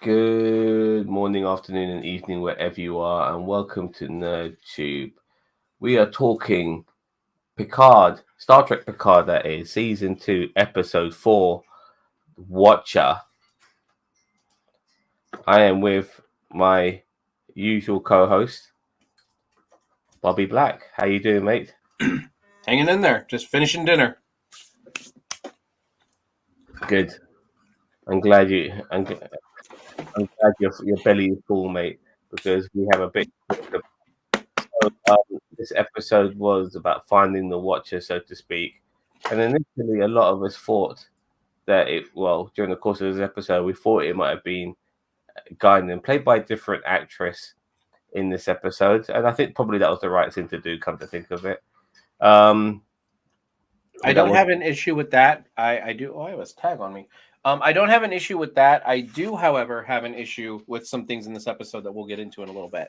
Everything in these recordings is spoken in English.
Good morning, afternoon, and evening, wherever you are, and welcome to NerdTube. We are talking Picard, Star Trek Picard, that is, Season 2, Episode 4, Watcher. I am with my usual co-host, Bobby Black. How you doing, mate? Hanging in there, just finishing dinner. Good. I'm glad your belly is full, mate, because we have a bit. This episode was about finding the Watcher, so to speak. And initially, a lot of us thought that during the course of this episode, we thought it might have been Guinan, played by a different actress in this episode. And I think probably that was the right thing to do, come to think of it. I don't have an issue with that. I do. Oh, I have a tag on me. I don't have an issue with that. I do, however, have an issue with some things in this episode that we'll get into in a little bit.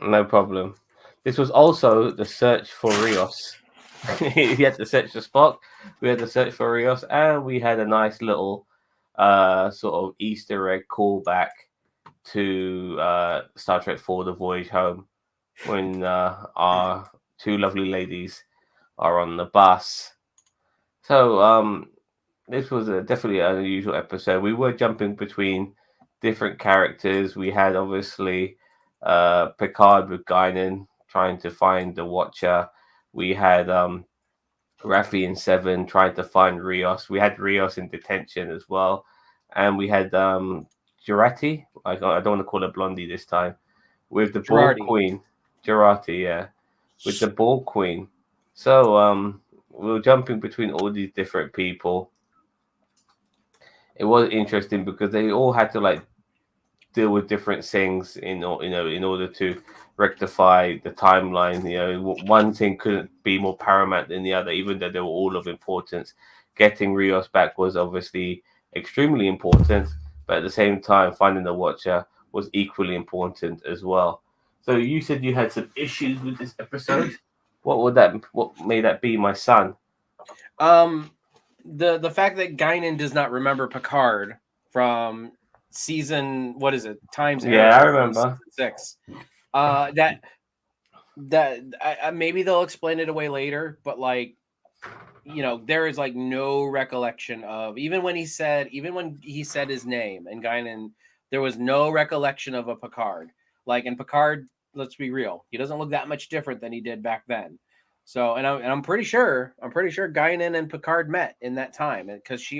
No problem. This was also the search for Rios. He had to search for Spock. We had to search for Rios, and we had a nice little sort of Easter egg callback to Star Trek 4: The Voyage Home, when our two lovely ladies are on the bus. So this was definitely an unusual episode. We were jumping between different characters. We had obviously Picard with Guinan trying to find the Watcher. We had Raffi and Seven trying to find Rios. We had Rios in detention as well, and we had Jurati. I don't want to call her Blondie this time. With the Ball Queen, Jurati, yeah, with the Ball Queen. So we were jumping between all these different people. It was interesting because they all had to deal with different things in order to rectify the timeline. One thing couldn't be more paramount than the other, even though they were all of importance. Getting Rios back was obviously extremely important, but at the same time, finding the Watcher was equally important as well. So you said you had some issues with this episode. What may that be, my son? The fact that Guinan does not remember Picard from season, what is it? Times Yeah, I remember. Season 6. Maybe they'll explain it away later, but there is no recollection of even when he said his name and Guinan, there was no recollection of a Picard. And Picard, let's be real, he doesn't look that much different than he did back then. So, and I'm pretty sure Guinan and Picard met in that time, because she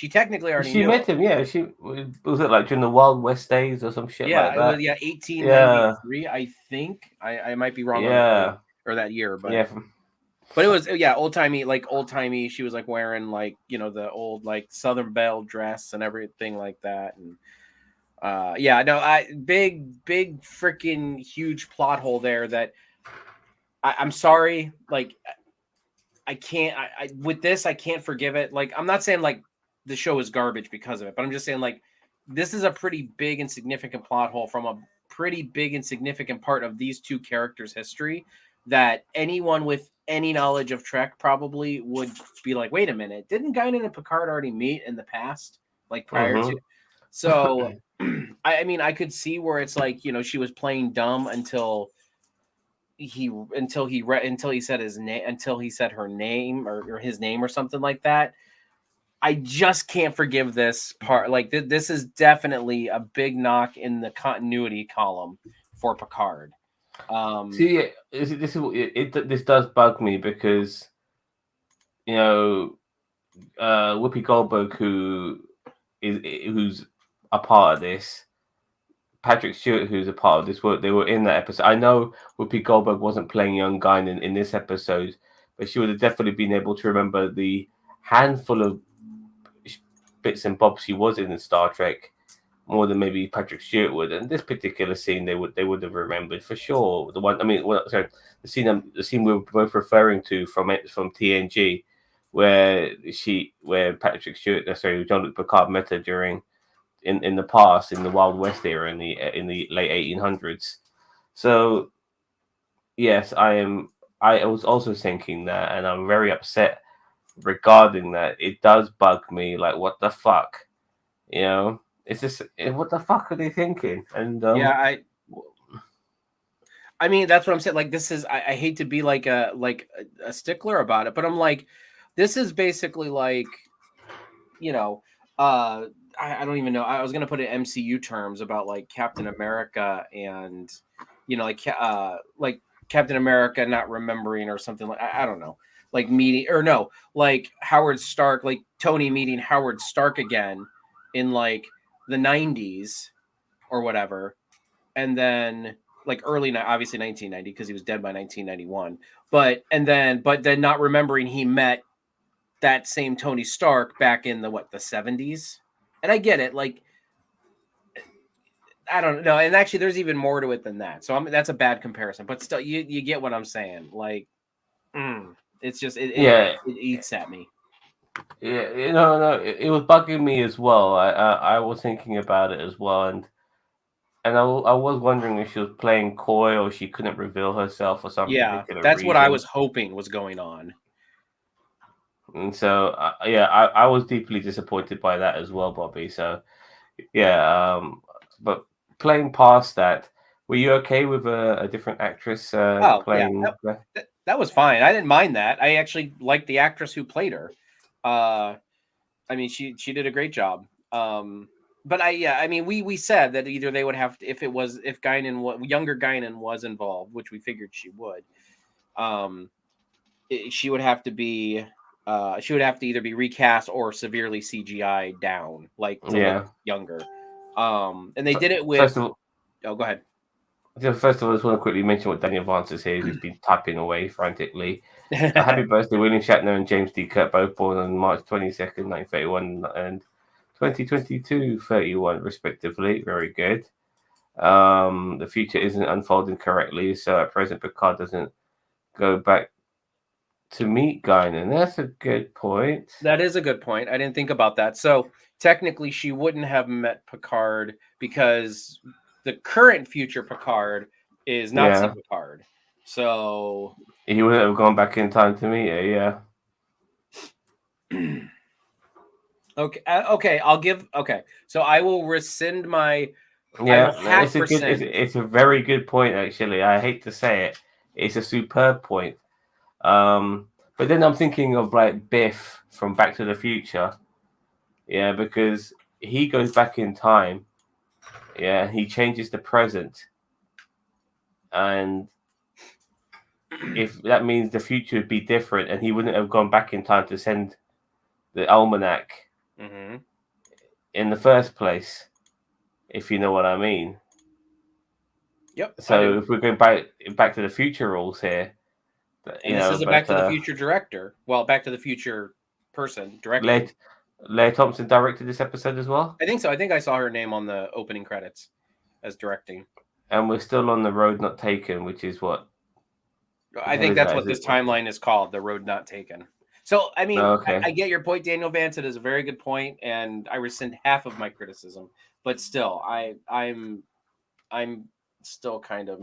technically already met him. Yeah, was it during the Wild West days or some shit like that? It was 1893. Yeah. I think I might be wrong. Yeah, or that year, but yeah. But it was old timey. She was wearing the old Southern Belle dress and everything like that, and big freaking huge plot hole there that I'm sorry, I can't. With this, I can't forgive it. I'm not saying the show is garbage because of it, but I'm just saying this is a pretty big and significant plot hole from a pretty big and significant part of these two characters' history that anyone with any knowledge of Trek probably would be like, wait a minute, didn't Guinan and Picard already meet in the past, prior to? So, I could see where it's she was playing dumb until he said his name, until he said her name or his name or something like that. I just can't forgive this part. This is definitely a big knock in the continuity column for Picard. See, this does bug me because Whoopi Goldberg, who's a part of this, Patrick Stewart, who's a part of this, they were in that episode. I know Whoopi Goldberg wasn't playing young Guinan in this episode, but she would have definitely been able to remember the handful of bits and bobs she was in Star Trek more than maybe Patrick Stewart would. And this particular scene, they would have remembered for sure. The scene we were both referring to from TNG, where Patrick Stewart, Jean-Luc Picard met her during in the past, in the Wild West era, in the late 1800s. So yes, I was also thinking that, and I'm very upset regarding that. It does bug me. What the fuck, it's just what the fuck are they thinking? And Yeah, I mean, that's what I'm saying. Like, this is I hate to be like a stickler about it, but I'm like, this is basically like, you know, I don't even know. I was gonna put it in MCU terms about like Captain America and like Captain America not remembering or something like I don't know, like meeting or no, like Howard Stark, like Tony meeting Howard Stark again in like the 90s or whatever, and then like obviously 1990 because he was dead by 1991, but then not remembering he met that same Tony Stark back in the 70s. And I get it, like I don't know, and actually there's even more to it than that. So that's a bad comparison, but still you get what I'm saying. Like it's just it eats at me. Yeah, no, it was bugging me as well. I was thinking about it as well, and I was wondering if she was playing coy or she couldn't reveal herself for some Yeah, particular that's what I reason. was hoping was going on. And so, I was deeply disappointed by that as well, Bobby. So, yeah, but playing past that, were you okay with a different actress Oh yeah, playing? that was fine. I didn't mind that. I actually liked the actress who played her. I mean, she did a great job. But I mean, we said that either they would have to, if younger Guinan was involved, which we figured she would. She would have to be. She would have to either be recast or severely CGI down, like to look younger. And they did it with. First of all, oh, go ahead. First of all, I just want to quickly mention what Daniel Vance is here. He's been typing away frantically. Happy birthday, William Shatner and James D. Kirk, both born on March 22nd, 1931 and 2022, 31, respectively. Very good. The future isn't unfolding correctly, so at present, Picard doesn't go back to meet Guinan. That's a good point. That is a good point. I didn't think about that. So technically, she wouldn't have met Picard because the current future Picard is Nazi Picard. So he wouldn't have gone back in time to meet her. Yeah. Okay. Okay. I'll give. Okay. So I will rescind my. Yeah, it's a very good point. Actually, I hate to say it, it's a superb point. But then I'm thinking of like Biff from Back to the Future. Yeah, because he goes back in time. Yeah, he changes the present, and if that means the future would be different, and he wouldn't have gone back in time to send the almanac in the first place, if you know what I mean. Yep. So if we're going back to the future rules here, this is a Back to the Future director. Well, Back to the Future person director. Leah Thompson directed this episode as well. I think so. I think I saw her name on the opening credits as directing. And we're still on the Road Not Taken, which is what I think that's what this timeline is called, the Road Not Taken. So, I mean, I get your point, Daniel Vance. It is a very good point, and I rescind half of my criticism. But still, I'm still kind of.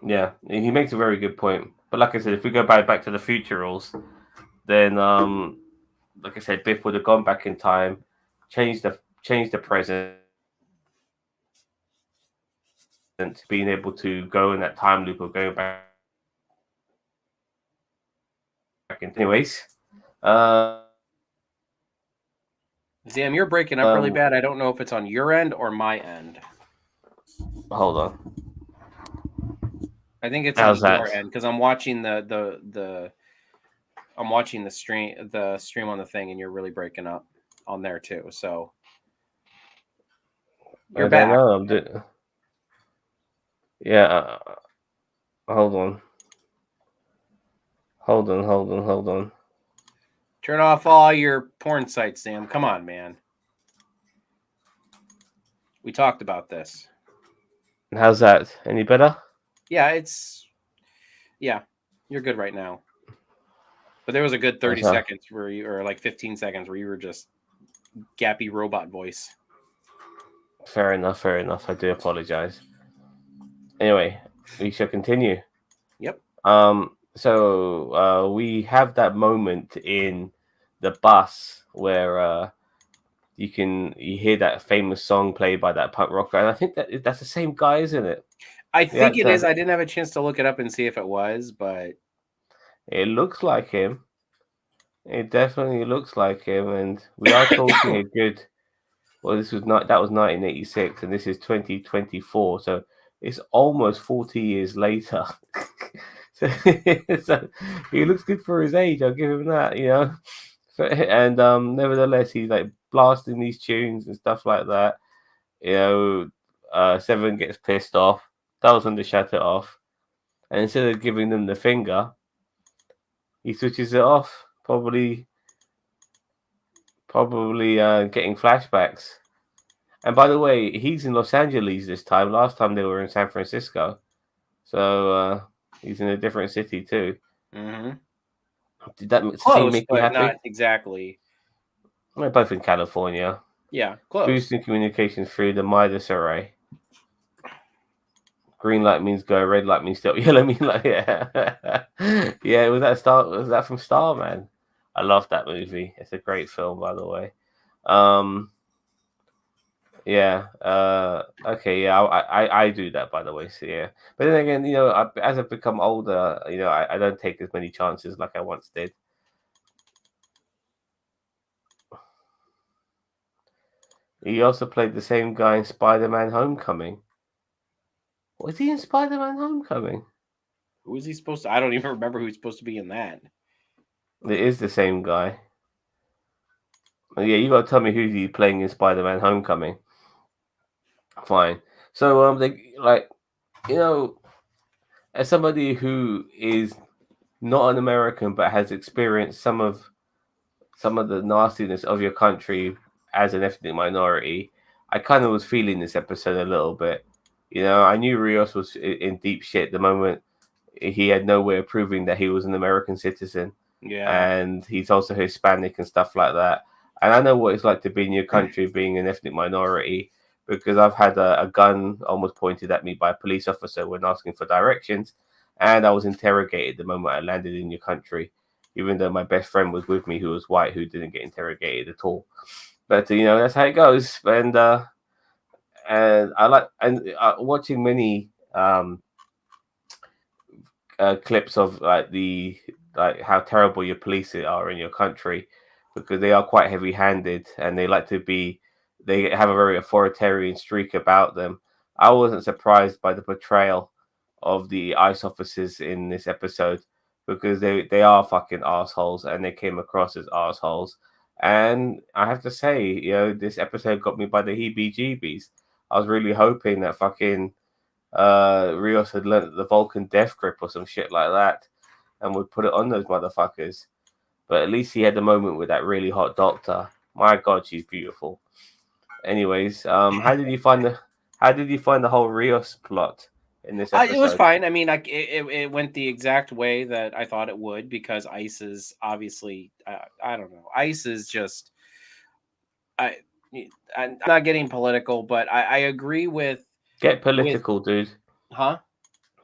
Yeah, he makes a very good point. But like I said, if we go back to the future rules, then like I said, Biff would have gone back in time, changed the present, being able to go in that time loop of going back. Anyways, Zam, you're breaking up really bad. I don't know if it's on your end or my end. Hold on. I think it's on your end because I'm watching the stream on the thing, and you're really breaking up on there too. So you're back. Yeah. Hold on. Hold on. Turn off all your porn sites, Sam. Come on, man. We talked about this. How's that? Any better? Yeah, you're good right now. But there was a good 30 seconds where or like 15 seconds where you were just gappy robot voice. Fair enough. I do apologize. Anyway, we shall continue. Yep. So we have that moment in the bus where you hear that famous song played by that punk rocker, and I think that's the same guy, isn't it? I The think it is. actor. I didn't have a chance to look it up and see if it was, but It looks like him. It definitely looks like him, and we are talking a good. Well, this was not that was 1986, and this is 2024, so it's almost 40 years later. so, so he looks good for his age. I'll give him that, you know. And nevertheless, he's like blasting these tunes and stuff like that. You know, Seven gets pissed off, tells them to shut it off, and instead of giving them the finger, he switches it off. Probably getting flashbacks. And by the way, he's in Los Angeles this time. Last time they were in San Francisco, so he's in a different city too. Mhm. Did that scene Close, make you but happy? not exactly. We're both in California. Yeah, close. Boosting communications through the Midas array. Green light means go, red light means stop, yellow means like yeah. Yeah, was that from Starman? I love that movie. It's a great film, by the way. Yeah. Okay. Yeah. I do that, by the way. So yeah. But then again, you know, as I've become older, you know, I don't take as many chances like I once did. He also played the same guy in Spider-Man: Homecoming. Was he in Spider-Man: Homecoming? Who is he supposed to? I don't even remember who's supposed to be in that. It is the same guy. Yeah, you gotta tell me who's he playing in Spider-Man: Homecoming. Fine. So they like, you know, as somebody who is not an American but has experienced some of the nastiness of your country as an ethnic minority, I kind of was feeling this episode a little bit. You know, I knew Rios was in deep shit the moment he had no way of proving that he was an American citizen. Yeah. And he's also Hispanic and stuff like that. And I know what it's like to be in your country being an ethnic minority because I've had a gun almost pointed at me by a police officer when asking for directions, and I was interrogated the moment I landed in your country, even though my best friend was with me who was white, who didn't get interrogated at all. But you know, that's how it goes. And I like watching many clips of like how terrible your police are in your country because they are quite heavy-handed and they have a very authoritarian streak about them. I wasn't surprised by the portrayal of the ICE officers in this episode because they are fucking assholes and they came across as assholes. And I have to say, you know, this episode got me by the heebie-jeebies. I was really hoping that fucking Rios had learned the Vulcan death grip or some shit like that and would put it on those motherfuckers. But at least he had the moment with that really hot doctor. My God, she's beautiful. Anyways, how did you find the whole Rios plot in this episode? It was fine. I mean, it went the exact way that I thought it would because ICE is obviously I don't know. ICE is just I'm not getting political, but I agree with Get political, dude. huh?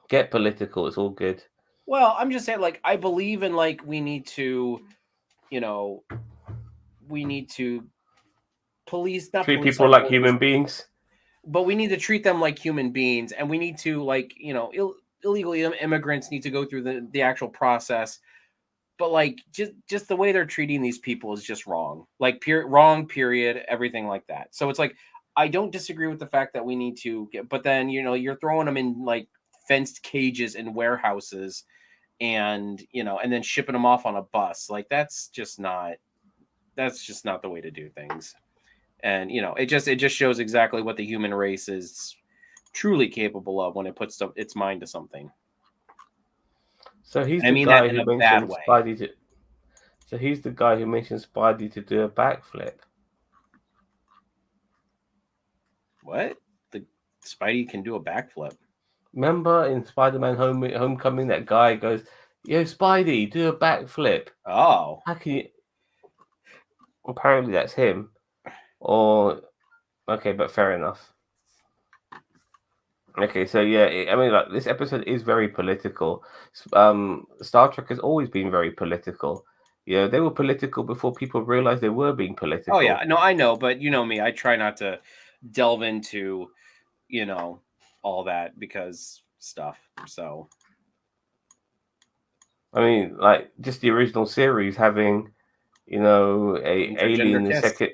Get political. It's all good. Well, I'm just saying, like, I believe in like we need to, you know, police not Treat police people our like police, human beings. but we need to treat them like human beings, and we need to like illegal immigrants need to go through the actual process. But like just the way they're treating these people is just wrong. Like wrong period, everything like that. So it's like I don't disagree with the fact that we need to get, but then you're throwing them in like fenced cages in warehouses and and then shipping them off on a bus. Like that's just not the way to do things. And it just shows exactly what the human race is truly capable of when it puts its mind to something. So he's I the mean that guy in who a bad mentioned way. Spidey to. So he's the guy who mentioned Spidey to do a backflip. What? The Spidey can do a backflip. Remember in Spider-Man Homecoming, that guy goes, "Yo, Spidey, do a backflip." Oh. How can you? Apparently, that's him. Or okay, but fair enough. Okay, so yeah, I mean, like this episode is very political. Star Trek has always been very political. They were political before people realized they were being political. Oh yeah, no, I know, but you know me, I try not to delve into, all that because stuff. So I mean, like just the original series having, a intergender alien the kiss second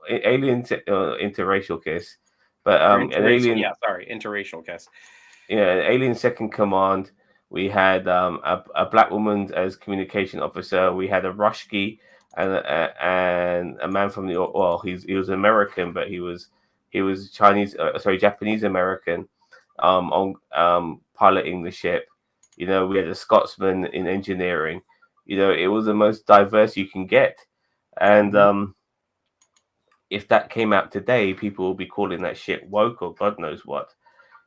alien interracial kiss, but or an interracial, alien, yeah, sorry, interracial kiss. an alien second command. We had a black woman as communication officer. We had a Rushki and a man from he was American, but he was Chinese, Japanese American, on piloting the ship. We had a Scotsman in engineering. It was the most diverse you can get, and if that came out today, people will be calling that shit woke or God knows what.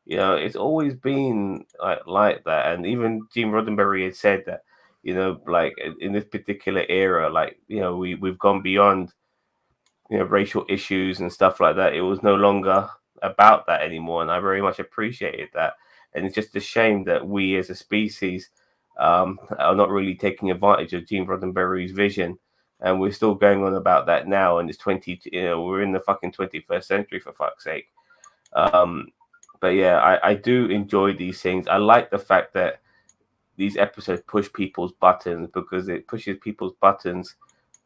It's always been like that. And even Gene Roddenberry had said that, like in this particular era, like, we've gone beyond, racial issues and stuff like that. It was no longer about that anymore. And I very much appreciated that. And it's just a shame that we as a species are not really taking advantage of Gene Roddenberry's vision. And we're still going on about that now. And we're in the fucking 21st century, for fuck's sake. But yeah, I do enjoy these things. I like the fact that these episodes push people's buttons, because it pushes people's buttons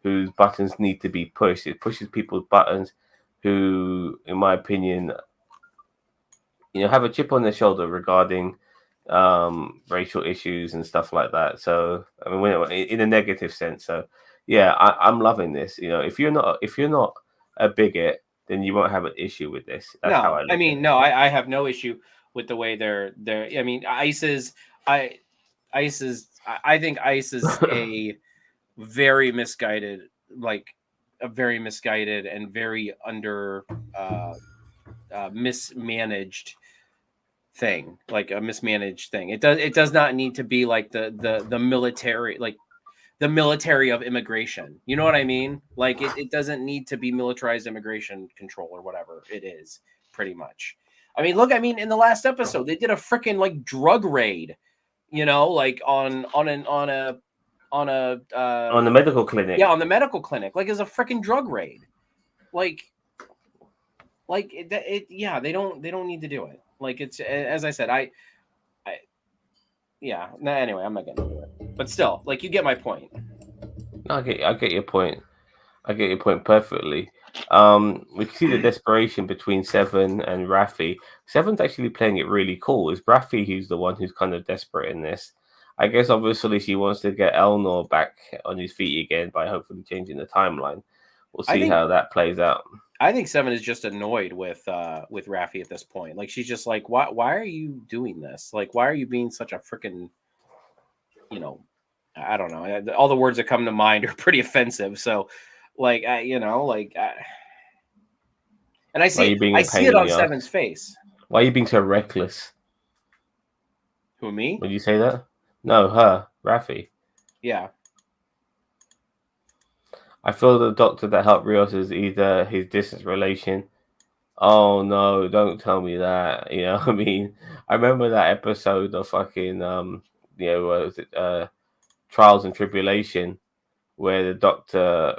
whose buttons need to be pushed. It pushes people's buttons who, in my opinion, have a chip on their shoulder regarding racial issues and stuff like that. So I mean, in a negative sense. So yeah, I'm loving this. If you're not a bigot, then you won't have an issue with this. That's how I look at it. No, I have no issue with the way they're. I mean, I think ICE is a very misguided, and very under mismanaged thing, like a mismanaged thing. It does not need to be like the military, like the military of immigration. You know what I mean? Like it doesn't need to be militarized immigration control or whatever it is, pretty much. I mean, look, in the last episode, they did a freaking like drug raid, like on the medical clinic. Yeah, on the medical clinic, like as a freaking drug raid. Yeah, they don't need to do it. Like it's, as I said, yeah. No, anyway, I'm not getting into it. But still, like, you get my point. I get your point. I get your point perfectly. We can see the desperation between Seven and Raffi. Seven's actually playing it really cool. It's Raffi who's the one who's kind of desperate in this. I guess obviously she wants to get Elnor back on his feet again by hopefully changing the timeline. We'll see how that plays out. I think Seven is just annoyed with Raffi at this point. Like, she's just like, why are you doing this? Like, why are you being such a freaking, I don't know. All the words that come to mind are pretty offensive. So, like, and I see it on Seven's face. Why are you being so reckless? Who, me? Would you say that? No, her, Raffi. Yeah. I feel the doctor that helped Rios is either his distant relation. Oh no, don't tell me that. I mean, I remember that episode of fucking what was it? Trials and Tribulation, where the doctor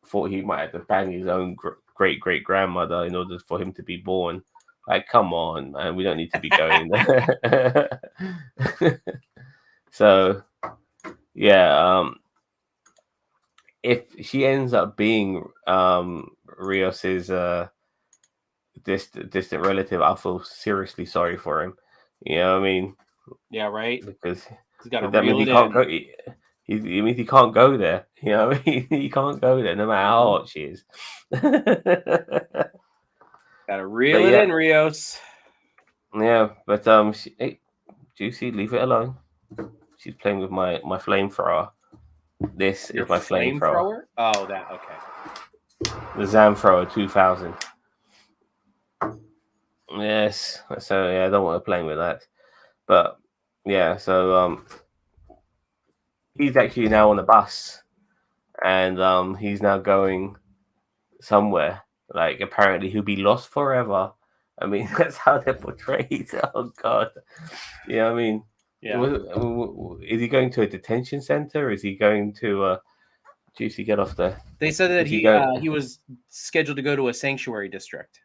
thought he might have to bang his own great grandmother in order for him to be born. Like, come on, man, we don't need to be going there. So, yeah, if she ends up being Rios's distant relative, I feel seriously sorry for him. You know what I mean? Yeah, right. Because he's got to that means he can't go. It means he can't go there. You know what I mean? He can't go there no matter how hot she is. Gotta reel it in, Rios. Yeah, but hey, Juicy, leave it alone. She's playing with my flamethrower. This is my flamethrower. Oh, that, okay. The Zam Thrower 2000. Yes, so yeah, I don't want to play with that. But yeah, so he's actually now on a bus, and he's now going somewhere. Like, apparently he'll be lost forever. I mean, that's how they're portrayed. Oh God, you know what I mean? Yeah. Is he going to a detention center? Is he going to Juicy, get off there. They said that Is he going? he was scheduled to go to a sanctuary district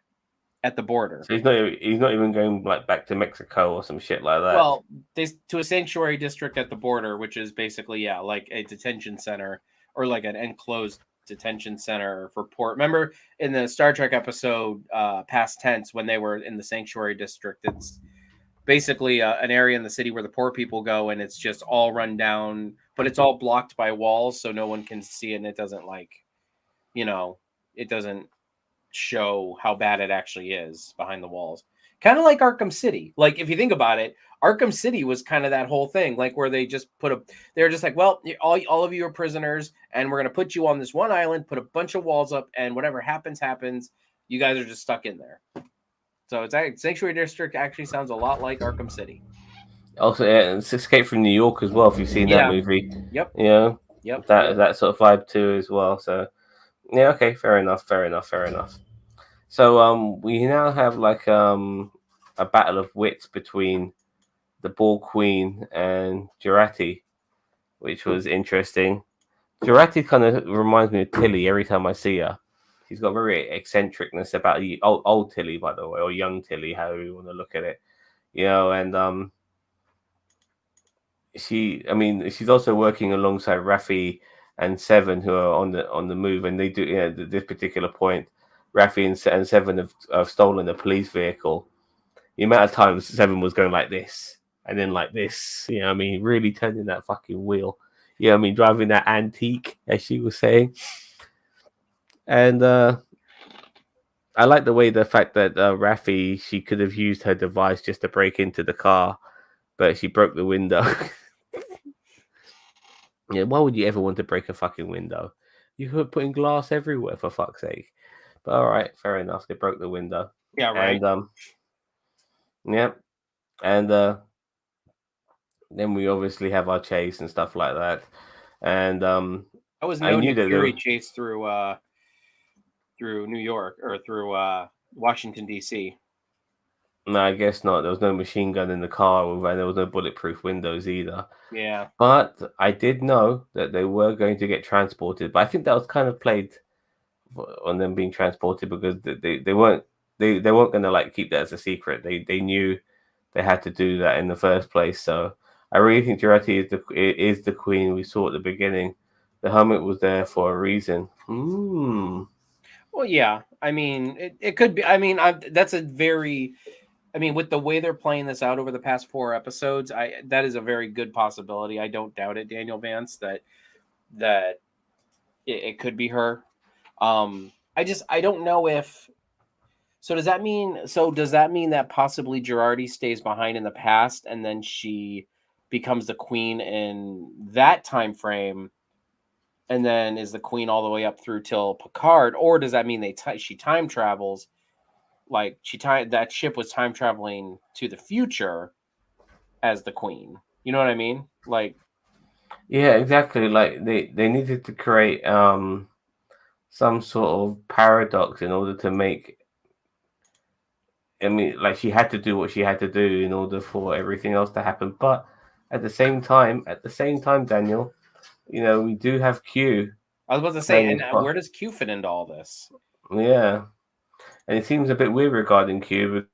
at the border. So he's not even going like back to Mexico or some shit like that. Well, to a sanctuary district at the border, which is basically like a detention center or like an enclosed detention center for poor. Remember in the Star Trek episode Past Tense when they were in the sanctuary district? It's basically an area in the city where the poor people go, and it's just all run down, but it's all blocked by walls, so no one can see it, and it doesn't it doesn't show how bad it actually is behind the walls. Kind of like Arkham City. Like if you think about it, Arkham City was kind of that whole thing, like where they just they're just like, well, all of you are prisoners, and we're gonna put you on this one island, put a bunch of walls up, and whatever happens. You guys are just stuck in there. So it's Sanctuary District actually sounds a lot like Arkham City. Also, yeah, it's Escape from New York as well. If you've seen that movie, yep, yep, that sort of vibe too as well. So yeah, okay, fair enough. So we now have like a battle of wits between the Borg Queen and Jurati, which was interesting. Jurati kind of reminds me of Tilly every time I see her. She's got very eccentricness about old Tilly, by the way, or young Tilly, however you want to look at it. And she's also working alongside Raffi and Seven, who are on the move, and they do at this particular point. Raffi and Seven have stolen a police vehicle. The amount of times Seven was going like this and then like this, really turning that fucking wheel. Driving that antique, as she was saying. And I like the fact that Raffi, she could have used her device just to break into the car, but she broke the window. Yeah, why would you ever want to break a fucking window? You could putting glass everywhere, for fuck's sake. But all right, fair enough. They broke the window. Yeah, right. And then we obviously have our chase and stuff like that. And I was known to Fury chase through New York or through Washington D.C. No, I guess not. There was no machine gun in the car, and there was no bulletproof windows either. Yeah. But I did know that they were going to get transported. But I think that was kind of played on them being transported because they weren't going to like keep that as a secret. They knew they had to do that in the first place. So I really think Jurati is the queen we saw at the beginning. The helmet was there for a reason. Well, yeah. I mean, it could be. I mean, that's a very. I mean, with the way they're playing this out over the past 4 episodes, that is a very good possibility. I don't doubt it, Daniel Vance, that it could be her. I don't know if. So does that mean that possibly Girardi stays behind in the past and then she becomes the queen in that time frame, and then is the queen all the way up through till Picard, or does that mean she time travels? Like that ship was time traveling to the future as the queen. You know what I mean? Like, yeah, exactly. Like they needed to create some sort of paradox in order to make. I mean, like she had to do what she had to do in order for everything else to happen. But at the same time, Daniel, we do have Q. I was about to say, and where does Q fit into all this? Yeah. And it seems a bit weird regarding Q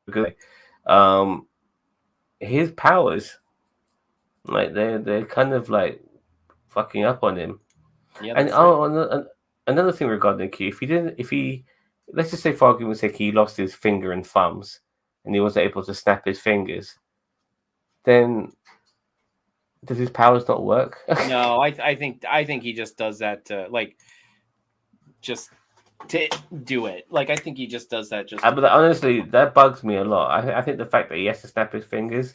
because his powers, like they're kind of like fucking up on him. Yeah, and another thing regarding Q, if he let's just say for argument's sake he lost his finger and thumbs and he wasn't able to snap his fingers, then does his powers not work? No, I think he just does that to to do it. Like I think he just does that just. But honestly, that bugs me a lot. I think the fact that he has to snap his fingers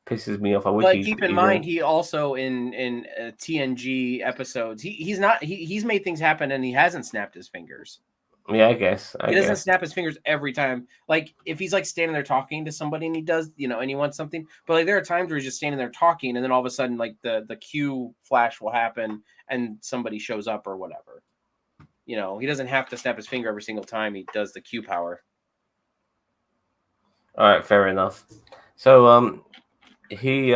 pisses me off. But keep in mind, he also in TNG episodes, he's made things happen and he hasn't snapped his fingers. Yeah, I guess he doesn't snap his fingers every time. Like if he's like standing there talking to somebody and he does, and he wants something. But like there are times where he's just standing there talking, and then all of a sudden, like the Q flash will happen and somebody shows up or whatever. He doesn't have to snap his finger every single time he does the Q power. All right, fair enough. So he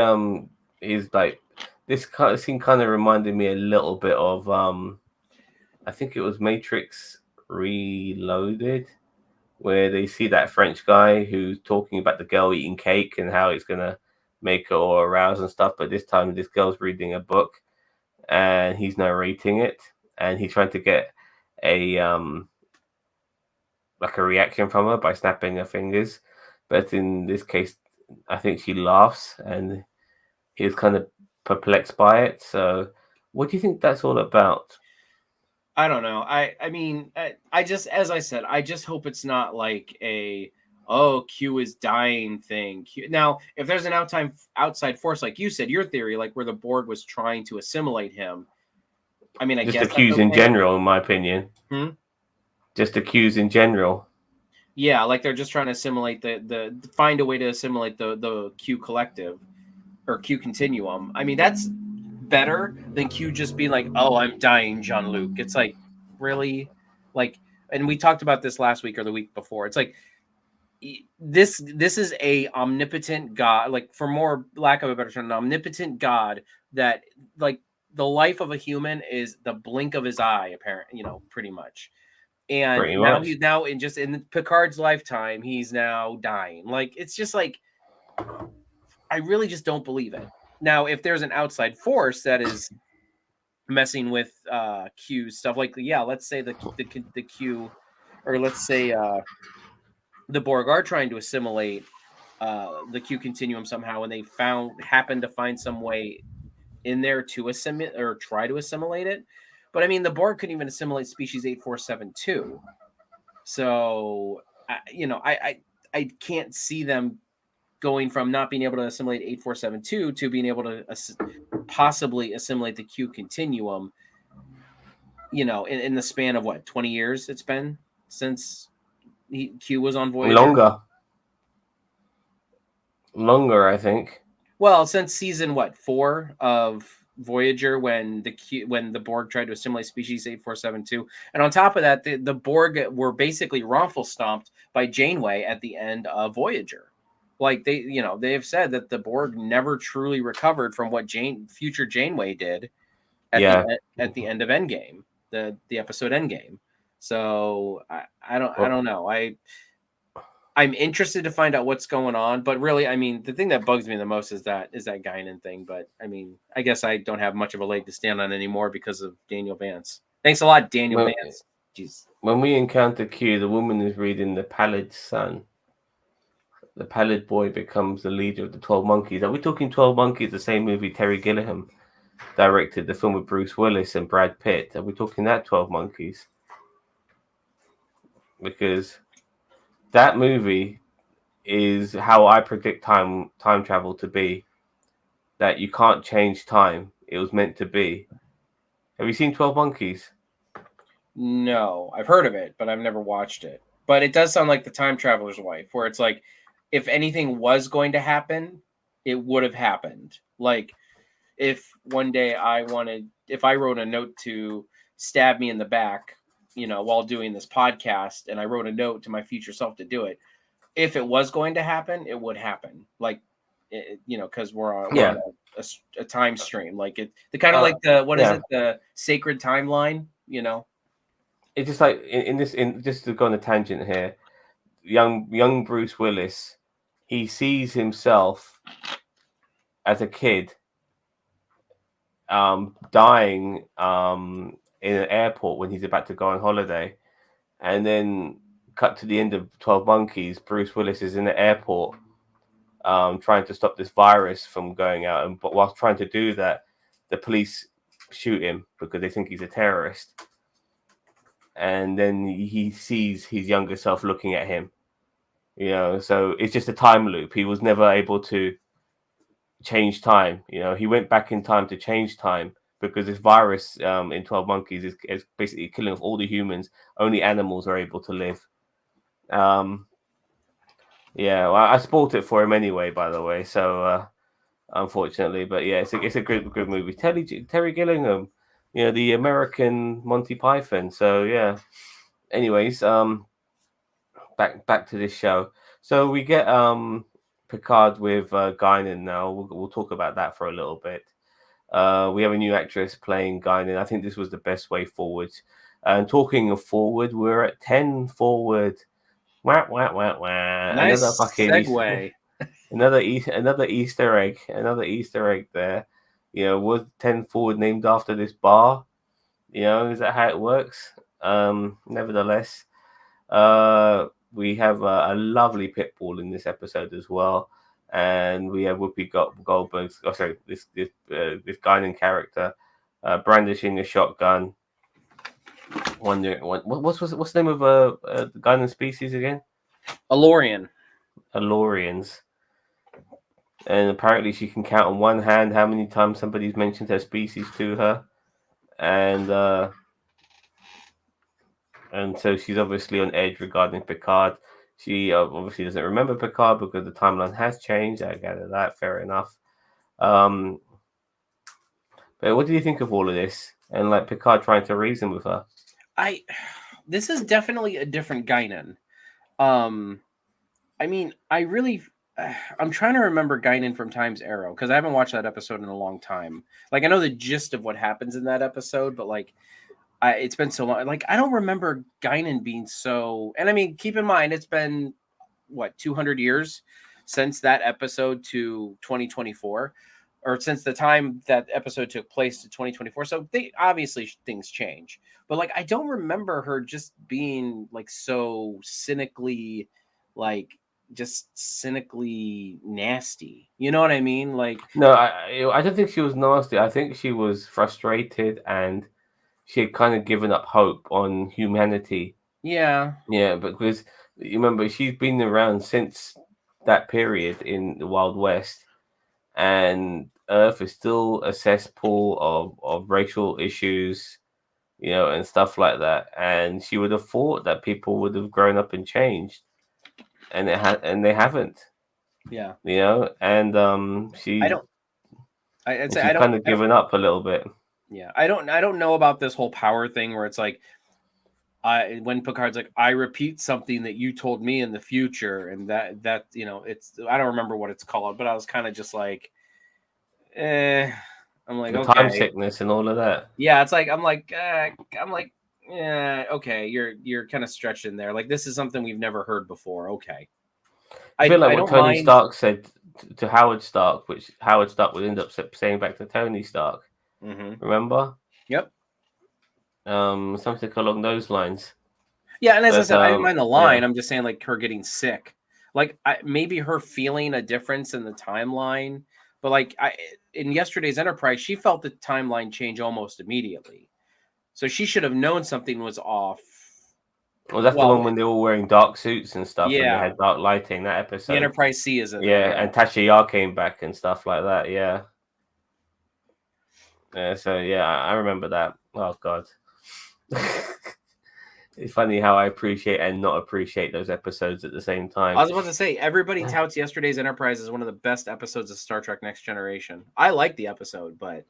is like this scene kind of reminded me a little bit of I think it was Matrix Reloaded, where they see that French guy who's talking about the girl eating cake and how it's gonna make her all aroused and stuff. But this time, this girl's reading a book and he's narrating it, and he's trying to get a like a reaction from her by snapping her fingers. But in this case, I think she laughs, and he's kind of perplexed by it. So, what do you think that's all about? I don't know. I mean, I just, as I said, I just hope it's not like a, oh, Q is dying thing. Now, if there's an outside force, like you said, your theory, like where the Borg was trying to assimilate him, I mean, I Just guess the Qs in general, in my opinion. Hmm? Just the Qs in general. Yeah, like they're just trying to assimilate the find a way to assimilate the Q collective or Q continuum. I mean, that's better than Q just being like, "Oh, I'm dying, Jean-Luc." It's like, really, like, and we talked about this last week or the week before. It's like this is a omnipotent God, like for more lack of a better term, an omnipotent God that like the life of a human is the blink of his eye, apparently, pretty much. And Pretty now much. he's now in Picard's lifetime, he's now dying. Like it's just like I really just don't believe it. Now, if there's an outside force that is messing with Q stuff, like yeah, let's say the Q, or let's say the Borg are trying to assimilate the Q continuum somehow, and they happen to find some way in there to assimilate or try to assimilate it. But I mean, the Borg couldn't even assimilate species 8472. So I can't see them going from not being able to assimilate 8472 to being able to possibly assimilate the Q continuum, in the span of what, 20 years it's been since Q was on Voyager? Longer, I think. Well, since season 4 of Voyager, when the Borg tried to assimilate species 8472, and on top of that, the Borg were basically raffle stomped by Janeway at the end of Voyager. Like they have said that the Borg never truly recovered from what future Janeway did at the end of Endgame, the episode Endgame. So I don't know. I'm interested to find out what's going on, but really, I mean, the thing that bugs me the most is that Guinan thing. But I mean, I guess I don't have much of a leg to stand on anymore because of Daniel Vance. Thanks a lot, Daniel Vance. Jeez. When we encounter Q, the woman is reading The Pallid Sun. The Pallid Boy becomes the leader of the 12 Monkeys. Are we talking 12 Monkeys, the same movie Terry Gilliam directed, the film with Bruce Willis and Brad Pitt? Are we talking that 12 Monkeys? Because that movie is how I predict time travel to be. That you can't change time. It was meant to be. Have you seen 12 Monkeys? No, I've heard of it, but I've never watched it. But it does sound like The Time Traveler's Wife, where it's like, if anything was going to happen, it would have happened. Like, if one day if I wrote a note to stab me in the back, while doing this podcast, and I wrote a note to my future self to do it, if it was going to happen, it would happen. Like, because we're on a time stream. Like the kind of like the sacred timeline, It's just like in just to go on a tangent here, young Bruce Willis, he sees himself as a kid dying in an airport when he's about to go on holiday, and then cut to the end of 12 Monkeys. Bruce Willis is in the airport trying to stop this virus from going out, and but whilst trying to do that, the police shoot him because they think he's a terrorist. And then he sees his younger self looking at him, so it's just a time loop. He was never able to change time. He went back in time to change time because this virus in 12 Monkeys is basically killing off all the humans. Only animals are able to live. Well, I spoiled it for him anyway, by the way, so unfortunately, but yeah, it's a good movie. Terry Gilliam, the American Monty Python. So yeah. Anyways, back to this show. So we get Picard with Guinan now. We'll talk about that for a little bit. We have a new actress playing Guinan. I think this was the best way forward. And talking of forward, we're at 10 forward. Wah, wah, wah, wah. Another Nice fucking segue. another Easter egg. Another Easter egg there. Was 10 forward named after this bar? Is that how it works? Nevertheless, we have a lovely pitbull in this episode as well, and we have Whoopi Goldberg's. Oh, sorry, this Guinan character brandishing a shotgun. Wondering what's the name of the Guinan species again? Alorian. Alorians. And apparently she can count on one hand how many times somebody's mentioned her species to her, and so she's obviously on edge regarding Picard. She obviously doesn't remember Picard because the timeline has changed. I gather that. Fair enough. But what do you think of all of this? And like Picard trying to reason with her? This is definitely a different Guinan. I mean, I'm trying to remember Guinan from Time's Arrow because I haven't watched that episode in a long time. Like, I know the gist of what happens in that episode, but like, it's been so long. Like, I don't remember Guinan being so. And I mean, keep in mind, it's been what 200 years since that episode to 2024, or since the time that episode took place to 2024. So obviously things change, but like, I don't remember her just being like so cynically, like just cynically nasty. You know what I mean? Like, no, I don't think she was nasty. I think she was frustrated and she had kind of given up hope on humanity. Yeah, because you remember she's been around since that period in the Wild West, and Earth is still a cesspool of racial issues, and stuff like that. And she would have thought that people would have grown up and changed, and they haven't. yeah. And she's kind of given up a little bit. Yeah, I don't know about this whole power thing where it's like, when Picard's like, I repeat something that you told me in the future, and that it's, I don't remember what it's called, but I was kind of just like, I'm like, the okay, time sickness and all of that. Yeah, it's like I'm like, yeah, okay, you're kind of stretching there. Like, this is something we've never heard before. Okay, I feel like what don't Tony mind. Stark said to Howard Stark, which Howard Stark would end up saying back to Tony Stark. Mm-hmm. Remember? Yep. Something along those lines. Yeah, and as I said, I didn't mind the line. Yeah. I'm just saying, like, her getting sick, like, maybe her feeling a difference in the timeline, but like, in yesterday's Enterprise, she felt the timeline change almost immediately, so she should have known something was off. Well, that's the one when they're all wearing dark suits and stuff, and they Yeah. had dark lighting. That episode, The Enterprise C is in yeah, there, yeah. and Tasha Yar came back and stuff like that. Yeah. Yeah. So yeah, I remember that. Oh God. It's funny how I appreciate and not appreciate those episodes at the same time. I was about to say, everybody touts yesterday's Enterprise as one of the best episodes of Star Trek Next Generation. I like the episode, but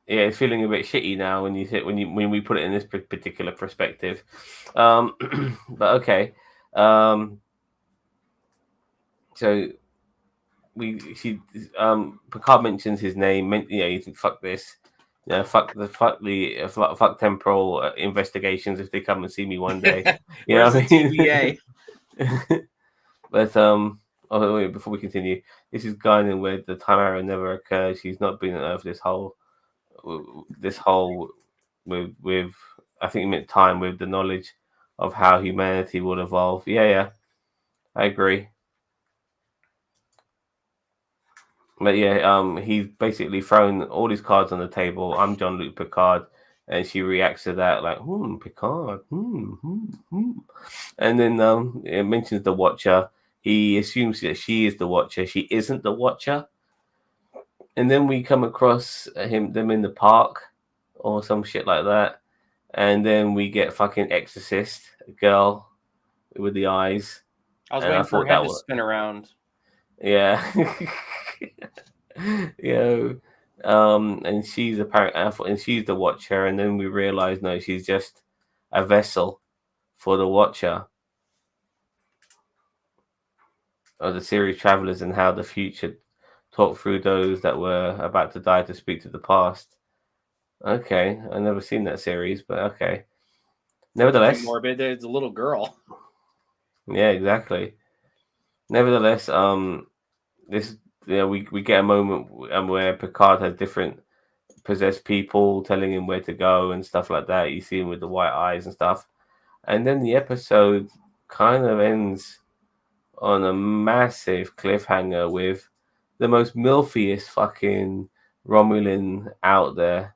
yeah, it's feeling a bit shitty now when we put it in this particular perspective. But okay. So Picard mentions his name. You think fuck this. Fuck temporal investigations if they come and see me one day. You know what I mean? But wait, before we continue, this is Guinan where the time arrow never occurred. She's not been on Earth this whole with I think it meant time with the knowledge of how humanity will evolve. Yeah, I agree. But yeah, he's basically thrown all his cards on the table. I'm Jean-Luc Picard, and she reacts to that like, Picard, and then it mentions the Watcher. He assumes that she is the Watcher. She isn't the Watcher. And then we come across them in the park or some shit like that. And then we get fucking Exorcist, a girl with the eyes. I was waiting for her head to spin around. Yeah. And she's and she's the Watcher, and then we realize no, she's just a vessel for the Watcher. Of the series Travelers and how the future talk through those that were about to die to speak to the past. Okay, I've never seen that series, but okay. Nevertheless, morbid. There's a little girl. yeah, exactly. Nevertheless, this we get a moment where Picard has different possessed people telling him where to go and stuff like that. You see him with the white eyes and stuff, and then the episode kind of ends on a massive cliffhanger with the most milfiest fucking Romulan out there,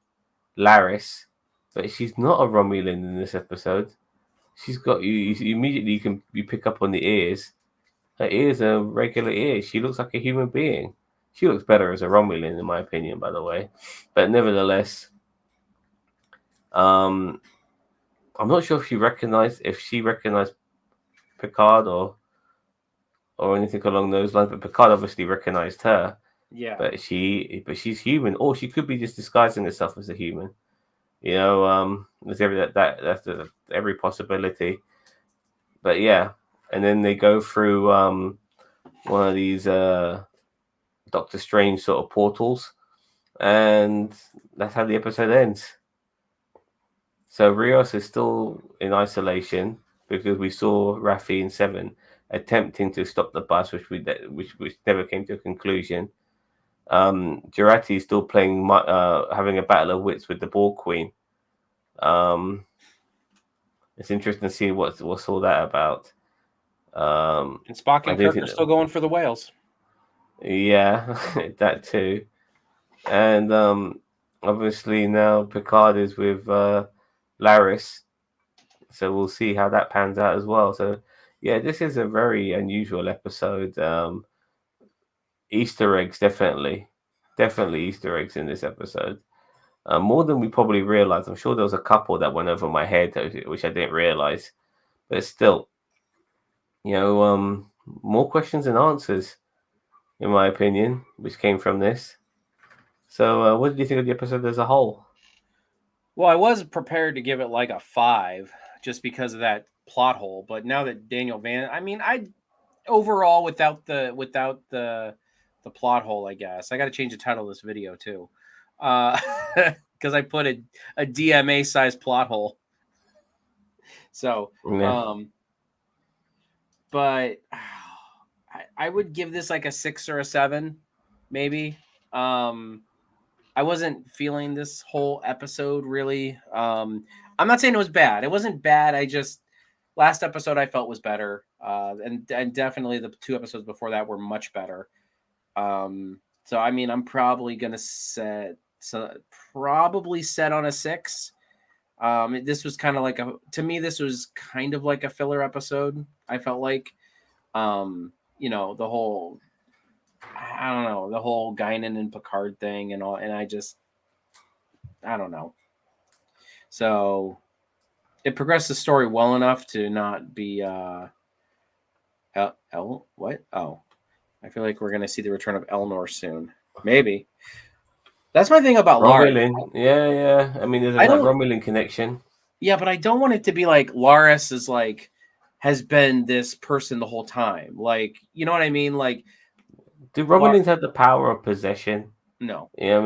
Laris, but she's not a Romulan in this episode. She's got you immediately you pick up on the ears. Her ears are regular ears. She looks like a human being. She looks better as a Romulan, in my opinion, by the way. But nevertheless, I'm not sure if she recognized Picard or anything along those lines. But Picard obviously recognized her. Yeah. But she's human, or she could be just disguising herself as a human. There's that's every possibility. But yeah, and then they go through one of these Doctor Strange sort of portals, and that's how the episode ends. So Rios is still in isolation because we saw Raffi and Seven attempting to stop the bus, which never came to a conclusion. Jurati is still playing, having a battle of wits with the Borg Queen. It's interesting to see what's all that about. And Spock and Kirk are still going for the whales. Yeah, that too. And obviously now Picard is with Laris, so we'll see how that pans out as well. So yeah, this is a very unusual episode. Easter eggs, definitely Easter eggs in this episode. More than we probably realized. I'm sure there was a couple that went over my head, which I didn't realize. But still, more questions than answers, in my opinion, which came from this. So, what did you think of the episode as a whole? Well, I was prepared to give it like a 5 just because of that plot hole. But now that Daniel Van, I overall without the plot hole, I guess I got to change the title of this video too, because I put a DMA size plot hole. So, Yeah. But I would give this like a 6 or a 7, maybe. I wasn't feeling this whole episode really. I'm not saying it was bad. It wasn't bad. I just last episode I felt was better, and definitely the 2 episodes before that were much better. So I'm probably gonna set on a 6. This was kind of like this was kind of like a filler episode. I felt like, the whole, I don't know, the whole Guinan and Picard thing and all, and I don't know. So it progressed the story well enough to not be what? Oh, I feel like we're gonna see the return of Elnor soon. Maybe. That's my thing about Romulan. Laris. Yeah. There's a Romulan connection. Yeah, but I don't want it to be like Laris is like has been this person the whole time. Like, you know what I mean? Like, do Romulans have the power of possession? No. Yeah,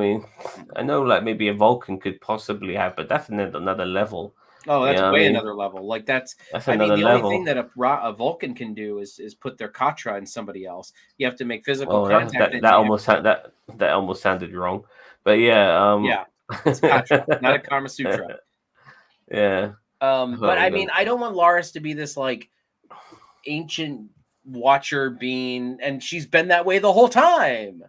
I know like maybe a Vulcan could possibly have, but that's another level. Oh, that's another level. Like that's another the level. only thing that a Vulcan can do is put their Katra in somebody else. You have to make physical contact. That almost sounded wrong. But yeah, it's Katra, not a Kama Sutra. Yeah. But I don't want Laris to be this like ancient watcher being, and she's been that way the whole time.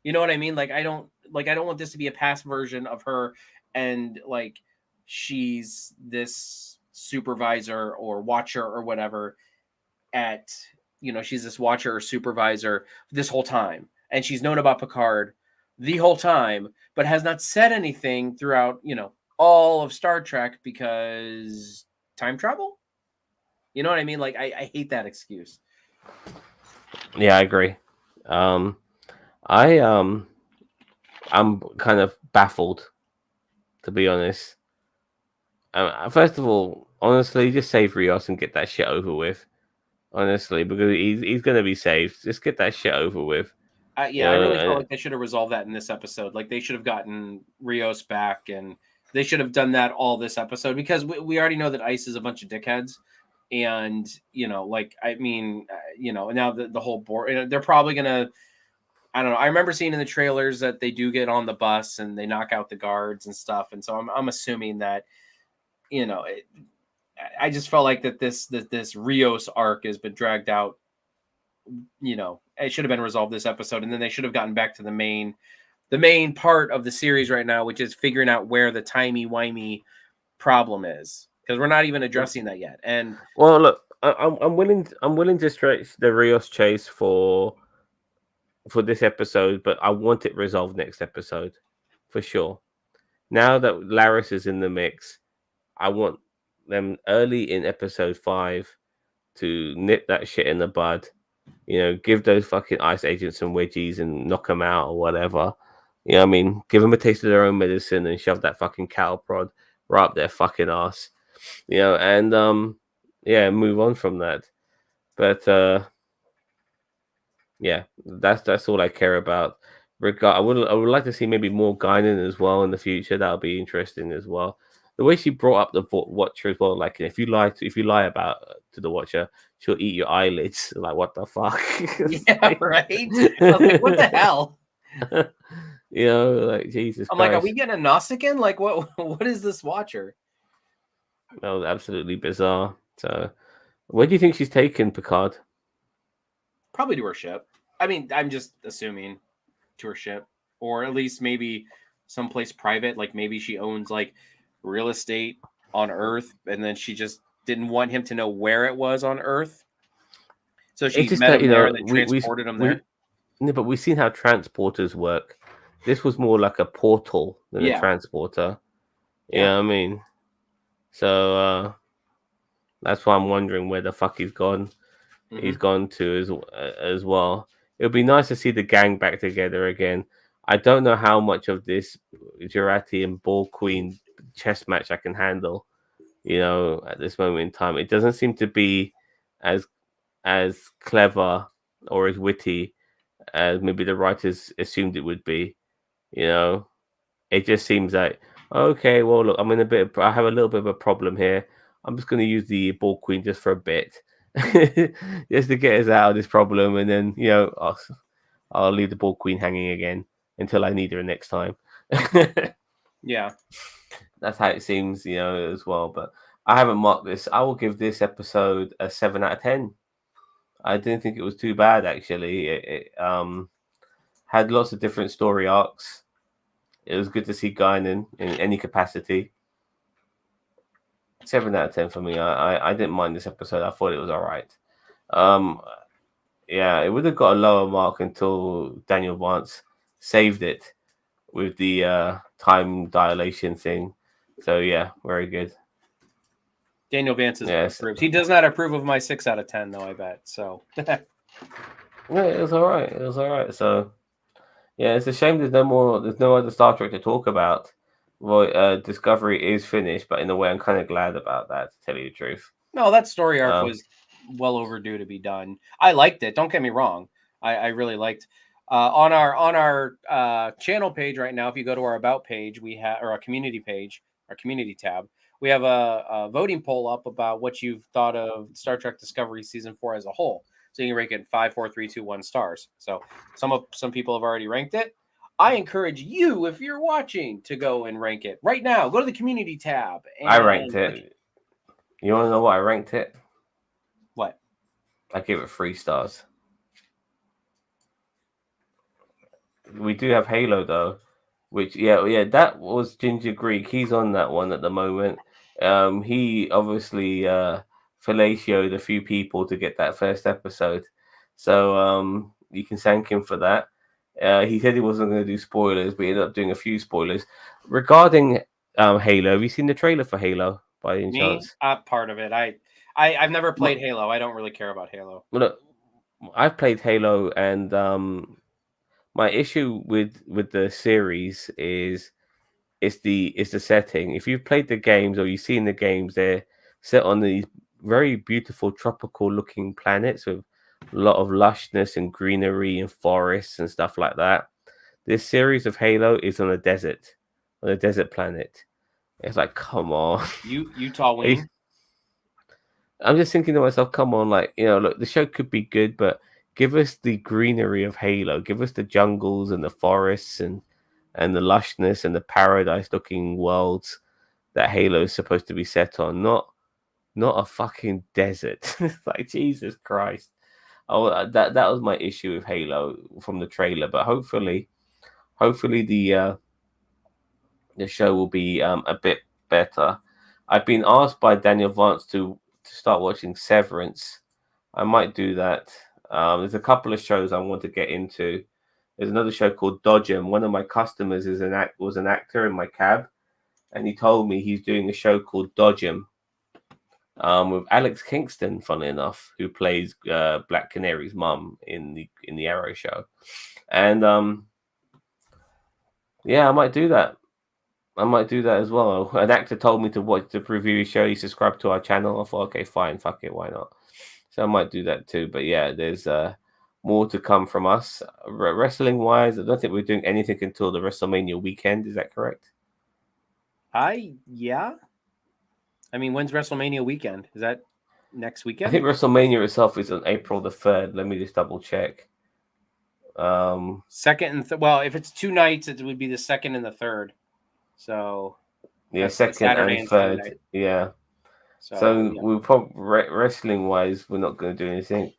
You know what I mean? Like I don't want this to be a past version of her, and like she's this supervisor or watcher or whatever at, she's this watcher or supervisor this whole time, and she's known about Picard the whole time, but has not said anything throughout, all of Star Trek because time travel. You know what I mean? Like I hate that excuse. Yeah, I agree. I'm kind of baffled, to be honest. First of all, honestly, just save Rios and get that shit over with. Honestly, because he's going to be saved. Just get that shit over with. I really felt like they should have resolved that in this episode. Like they should have gotten Rios back, and they should have done that all this episode, because we already know that Ice is a bunch of dickheads, and like I mean, now the whole board, they're probably gonna. I don't know. I remember seeing in the trailers that they do get on the bus and they knock out the guards and stuff, and so I'm assuming that I just felt like that this Rios arc has been dragged out. It should have been resolved this episode, and then they should have gotten back to the main part of the series right now, which is figuring out where the timey-wimey problem is, because we're not even addressing that yet. And well, look, I'm willing to stretch the Rios chase for this episode, but I want it resolved next episode for sure. Now that Laris is in the mix, I want them early in episode 5 to nip that shit in the bud. Give those fucking Ice agents some wedgies and knock them out or whatever. I mean? Give them a taste of their own medicine and shove that fucking cattle prod right up their fucking ass. And move on from that. But that's all I care about. I would like to see maybe more Guinan as well in the future. That'll be interesting as well. The way she brought up the Watcher as well, like if you lie about to the Watcher, she'll eat your eyelids. Like what the fuck? Yeah, right. Like, what the hell? Like Jesus. I'm Christ. like, are we getting a Nausicaan? Like what is this Watcher? That was absolutely bizarre. So, where do you think she's taken Picard? Probably to her ship. I mean, I'm just assuming to her ship, or at least maybe someplace private. Like maybe she owns like real estate on Earth, and then she just didn't want him to know where it was on Earth. So she met him there and then transported him there. No, but we've seen how transporters work. This was more like a portal than a transporter. Yeah, I mean, so that's why I'm wondering where the fuck he's gone. Mm-hmm. He's gone to as well. It would be nice to see the gang back together again. I don't know how much of this Jurati and Ball Queen chess match I can handle. At this moment in time, it doesn't seem to be as clever or as witty as maybe the writers assumed it would be. It just seems like, okay, well, look, I have a little bit of a problem here. I'm just going to use the Ball Queen just for a bit, just to get us out of this problem, and then I'll leave the Ball Queen hanging again until I need her next time. Yeah, that's how it seems, as well. But I haven't marked this. I will give this episode a 7 out of 10. I didn't think it was too bad, actually. It had lots of different story arcs. It was good to see Guinan in any capacity. 7 out of 10 for me. I didn't mind this episode. I thought it was all right. It would have got a lower mark until Daniel Vance saved it with the time dilation thing. So, yeah, very good. Daniel Vance is approved. He does not approve of my 6 out of 10, though, I bet. So, yeah, it was all right. So, yeah, it's a shame there's no other Star Trek to talk about. Well, Discovery is finished, but in a way, I'm kind of glad about that, to tell you the truth. No, that story arc was well overdue to be done. I liked it. Don't get me wrong. I really liked. On our channel page right now, if you go to our About page, we have, or our community page, our community tab, we have a voting poll up about what you've thought of Star Trek Discovery Season 4 as a whole. So you can rank it 5, 4, 3, 2, 1 stars. So some people have already ranked it. I encourage you, if you're watching, to go and rank it right now. Go to the community tab. I ranked it. You want to know why I ranked it? What? I gave it 3 stars. We do have Halo though, which that was Ginger Greek. He's on that one at the moment. He obviously fellatioed a few people to get that first episode, so you can thank him for that. He said he wasn't going to do spoilers, but he ended up doing a few spoilers regarding Halo. Have you seen the trailer for Halo by any chance? Part of it. I've never played Halo. I don't really care about Halo. Well, look, I've played Halo, and my issue with the series is the setting. If you've played the games or you've seen the games, they're set on these very beautiful tropical looking planets with a lot of lushness and greenery and forests and stuff like that. This series of Halo is on a desert planet. It's like, come on. Utah wing. I'm just thinking to myself, come on, like, look, the show could be good, but give us the greenery of Halo. Give us the jungles and the forests and the lushness and the paradise-looking worlds that Halo is supposed to be set on. Not a fucking desert. Like, Jesus Christ. Oh, that was my issue with Halo from the trailer. But hopefully the show will be a bit better. I've been asked by Daniel Vance to start watching Severance. I might do that. There's a couple of shows I want to get into. There's another show called Dodgem. One of my customers was an actor in my cab, and he told me he's doing a show called Dodgem with Alex Kingston, funnily enough, who plays Black Canary's mum in the Arrow show. And yeah, I might do that. I might do that as well. An actor told me to watch the preview show. He subscribed to our channel. I thought, okay, fine, fuck it, why not? So I might do that too. But yeah, there's more to come from us. Wrestling wise, I don't think we're doing anything until the WrestleMania weekend. Is that correct? Yeah. I mean, when's WrestleMania weekend? Is that next weekend? I think WrestleMania itself is on April the 3rd. Let me just double check. Second and well, if it's 2 nights, it would be the 2nd and the 3rd. So yeah, 2nd and 3rd. Sunday. Yeah. So yeah. We'll probably wrestling wise, we're not going to do anything.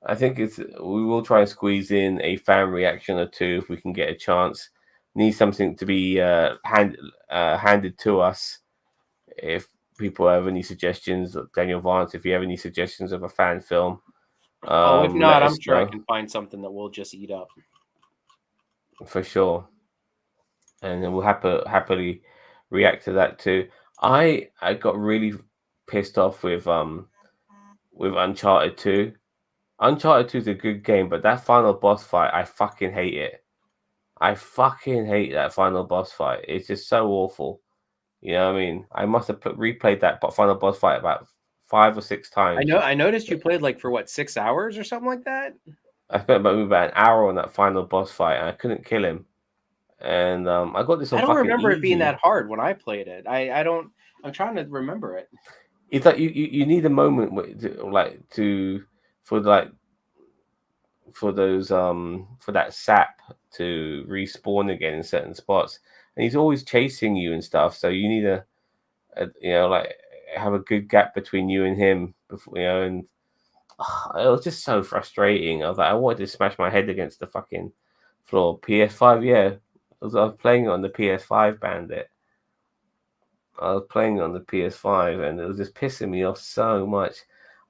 I think we will try and squeeze in a fan reaction or two if we can get a chance. Need something to be handed to us. If people have any suggestions, Daniel Vance, if you have any suggestions of a fan film. If not, I'm sure I can find something that we'll just eat up. For sure. And then we'll happily react to that too. I got really pissed off with Uncharted 2. Uncharted 2 is a good game, but that final boss fight, I fucking hate it. I fucking hate that final boss fight. It's just so awful. You know what I mean? I must have replayed that final boss fight about 5 or 6 times. I noticed you played like for what, 6 hours or something like that? I spent about an hour on that final boss fight, and I couldn't kill him. And I got this on. I don't remember it being that hard when I played it. I'm trying to remember it. It's like you need a moment for that sap to respawn again in certain spots, and he's always chasing you and stuff. So you need have a good gap between you and him before, and it was just so frustrating. I was like, I wanted to smash my head against the fucking floor. PS5, yeah. I was playing it on the PS5, Bandit. I was playing it on the PS5, and it was just pissing me off so much.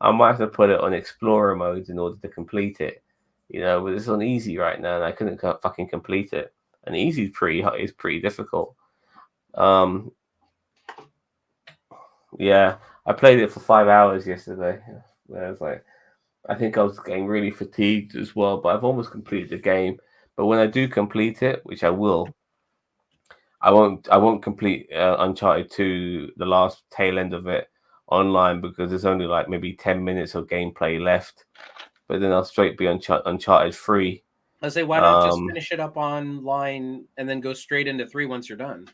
I might have to put it on Explorer mode in order to complete it. But it's on easy right now, and I couldn't fucking complete it. And easy is pretty difficult. Yeah, I played it for 5 hours yesterday. I think I was getting really fatigued as well, but I've almost completed the game. But when I do complete it, which I will, I won't complete Uncharted 2, the last tail end of it, online, because there's only like maybe 10 minutes of gameplay left. But then I'll straight be Uncharted 3. I say, why not just finish it up online and then go straight into 3 once you're done?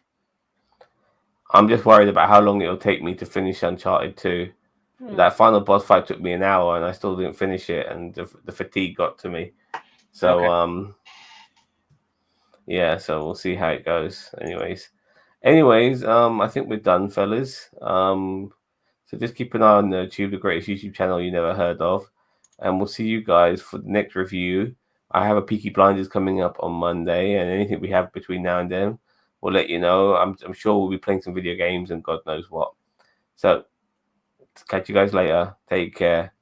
I'm just worried about how long it'll take me to finish Uncharted 2. That final boss fight took me an hour, and I still didn't finish it, and the fatigue got to me. So, okay. Yeah, so we'll see how it goes. Anyways, I think we're done, fellas. So just keep an eye on the Tube, the greatest YouTube channel you never heard of, and we'll see you guys for the next review. I have a Peaky Blinders coming up on Monday, and anything we have between now and then, we'll let you know. I'm sure we'll be playing some video games and God knows what. So catch you guys later. Take care.